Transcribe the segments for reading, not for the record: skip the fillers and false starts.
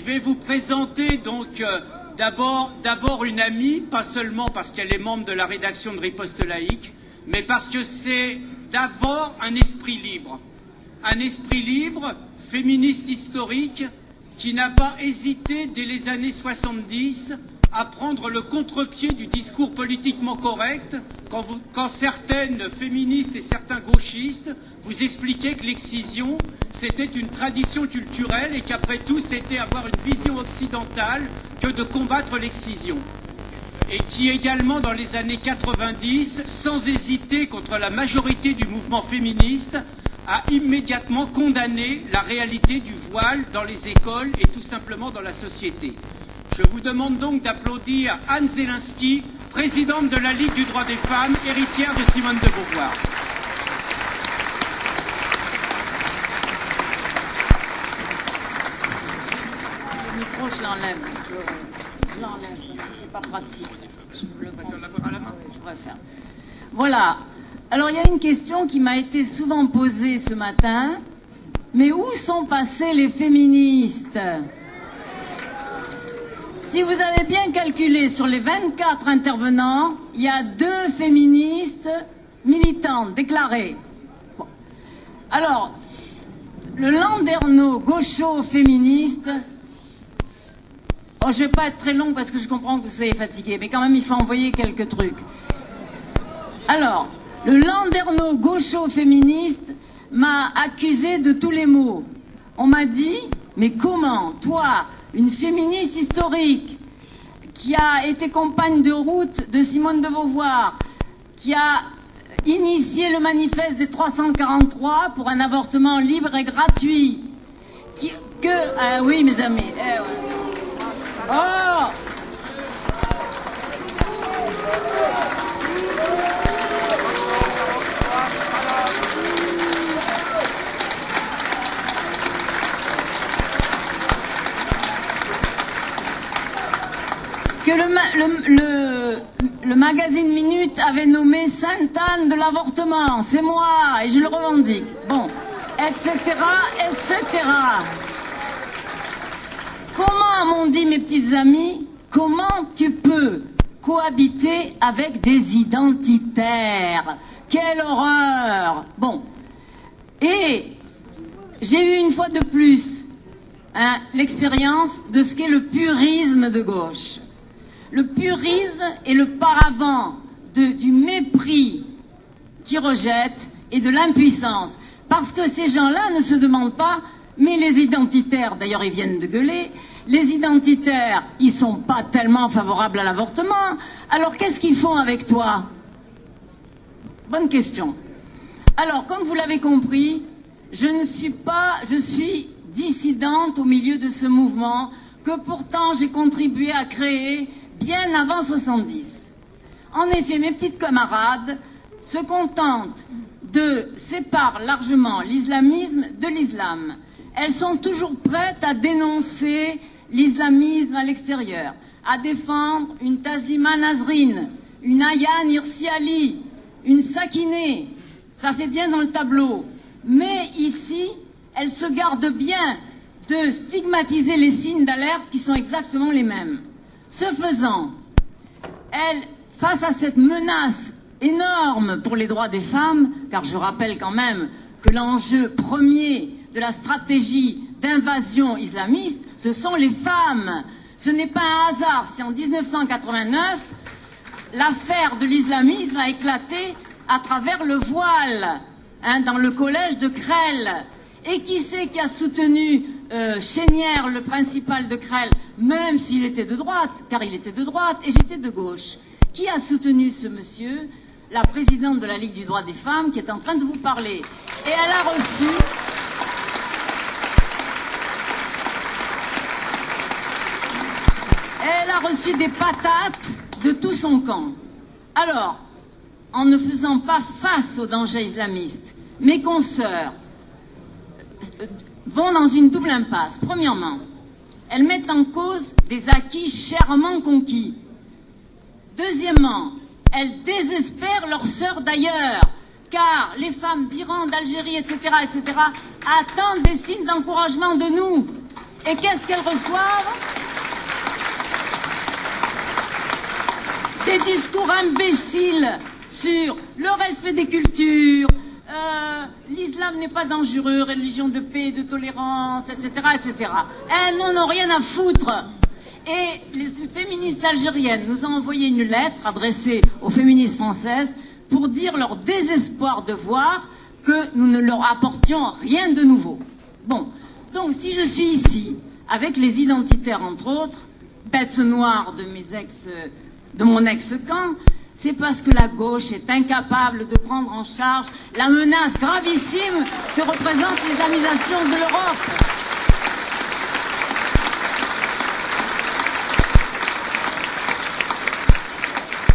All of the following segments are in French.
vais vous présenter donc d'abord une amie, pas seulement parce qu'elle est membre de la rédaction de Riposte Laïque, mais parce que c'est d'abord un esprit libre. Un esprit libre, féministe historique, qui n'a pas hésité dès les années 70 à prendre le contre-pied du discours politiquement correct quand certaines féministes et certains gauchistes vous expliquaient que l'excision, c'était une tradition culturelle et qu'après tout, c'était avoir une vision occidentale que de combattre l'excision. Et qui également, dans les années 90, sans hésiter contre la majorité du mouvement féministe, a immédiatement condamné la réalité du voile dans les écoles et tout simplement dans la société. Je vous demande donc d'applaudir Anne Zelensky, présidente de la Ligue du droit des femmes, héritière de Simone de Beauvoir. Le micro, je l'enlève. Je l'enlève parce que c'est pas pratique. Je préfère l'avoir à la main. Je préfère. Voilà. Alors, il y a une question qui m'a été souvent posée ce matin. Mais où sont passés les féministes ? Si vous avez bien calculé, sur les 24 intervenants, il y a 2 féministes militantes déclarées. Bon. Alors, le landerneau gaucho féministe, bon, je ne vais pas être très long parce que je comprends que vous soyez fatigués, mais quand même, il faut envoyer quelques trucs. Alors, le landerneau gaucho féministe m'a accusé de tous les maux. On m'a dit, mais comment, toi, une féministe historique qui a été compagne de route de Simone de Beauvoir, qui a initié le manifeste des 343 pour un avortement libre et gratuit, oui, mes amis, oh! Que le magazine Minute avait nommé Sainte-Anne de l'avortement. C'est moi, et je le revendique. Bon, etc., etc. Comment, m'ont dit mes petites amies, comment tu peux cohabiter avec des identitaires? Quelle horreur! Bon, et j'ai eu une fois de plus l'expérience de ce qu'est le purisme de gauche. Le purisme est le paravent du mépris qui rejette et de l'impuissance. Parce que ces gens-là ne se demandent pas, mais les identitaires, d'ailleurs ils viennent de gueuler, les identitaires, ils sont pas tellement favorables à l'avortement, alors qu'est-ce qu'ils font avec toi? Bonne question. Alors, comme vous l'avez compris, je suis dissidente au milieu de ce mouvement que pourtant j'ai contribué à créer bien avant 70. En effet, mes petites camarades se contentent de séparer largement l'islamisme de l'islam. Elles sont toujours prêtes à dénoncer l'islamisme à l'extérieur, à défendre une Taslima Nasrin, une Ayaan Hirsi Ali, une Sakineh. Ça fait bien dans le tableau. Mais ici, elles se gardent bien de stigmatiser les signes d'alerte qui sont exactement les mêmes. Ce faisant, elles, face à cette menace énorme pour les droits des femmes, car je rappelle quand même que l'enjeu premier de la stratégie d'invasion islamiste, ce sont les femmes. Ce n'est pas un hasard si en 1989, l'affaire de l'islamisme a éclaté à travers le voile, dans le collège de Crel. Et qui c'est qui a soutenu Chénière, le principal de Crel, même s'il était de droite, car il était de droite et j'étais de gauche. Qui a soutenu ce monsieur? La présidente de la Ligue du droit des femmes qui est en train de vous parler. Et elle a reçu des patates de tout son camp. Alors, en ne faisant pas face au danger islamiste, mes consoeurs vont dans une double impasse. Premièrement, elles mettent en cause des acquis chèrement conquis. Deuxièmement, elles désespèrent leurs sœurs d'ailleurs, car les femmes d'Iran, d'Algérie, etc., attendent des signes d'encouragement de nous. Et qu'est-ce qu'elles reçoivent? Des discours imbéciles sur le respect des cultures, l'islam n'est pas dangereux, religion de paix, de tolérance, etc., etc. Elles n'en ont rien à foutre. Et les féministes algériennes nous ont envoyé une lettre adressée aux féministes françaises pour dire leur désespoir de voir que nous ne leur apportions rien de nouveau. Bon, donc si je suis ici, avec les identitaires entre autres, bêtes noires de mon ex-camp, c'est parce que la gauche est incapable de prendre en charge la menace gravissime que représente l'islamisation de l'Europe.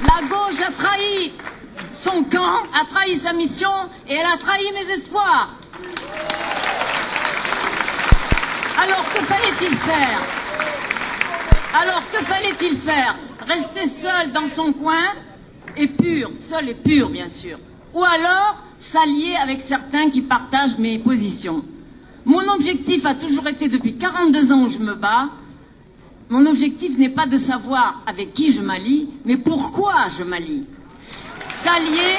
La gauche a trahi son camp, a trahi sa mission et elle a trahi mes espoirs. Alors que fallait-il faire? Alors que fallait-il faire? Rester seul dans son coin et pur, seul et pur bien sûr. Ou alors s'allier avec certains qui partagent mes positions. Mon objectif a toujours été, depuis 42 ans où je me bats, mon objectif n'est pas de savoir avec qui je m'allie, mais pourquoi je m'allie. S'allier...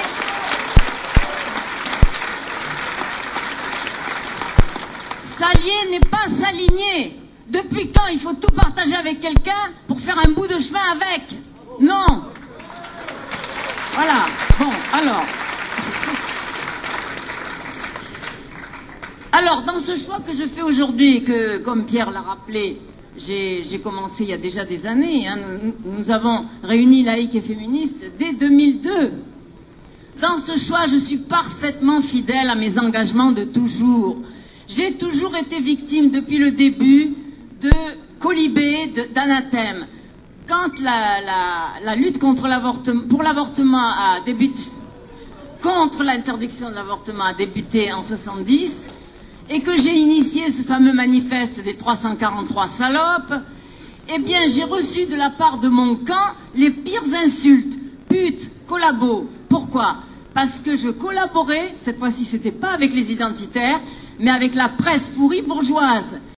S'allier n'est pas s'aligner. Depuis quand il faut tout partager avec quelqu'un pour faire un bout de chemin avec? Non. Voilà. Bon, alors, dans ce choix que je fais aujourd'hui, que, comme Pierre l'a rappelé, j'ai commencé il y a déjà des années, hein, nous avons réuni laïcs et féministes dès 2002. Dans ce choix, je suis parfaitement fidèle à mes engagements de toujours. J'ai toujours été victime depuis le début de colibés, d'anathèmes. Quand la lutte contre l'avortement a débuté, contre l'interdiction de l'avortement a débuté en 70, et que j'ai initié ce fameux manifeste des 343 salopes, eh bien j'ai reçu de la part de mon camp les pires insultes, putes, collabos. Pourquoi? Parce que je collaborais, cette fois-ci c'était pas avec les identitaires, mais avec la presse pourrie bourgeoise.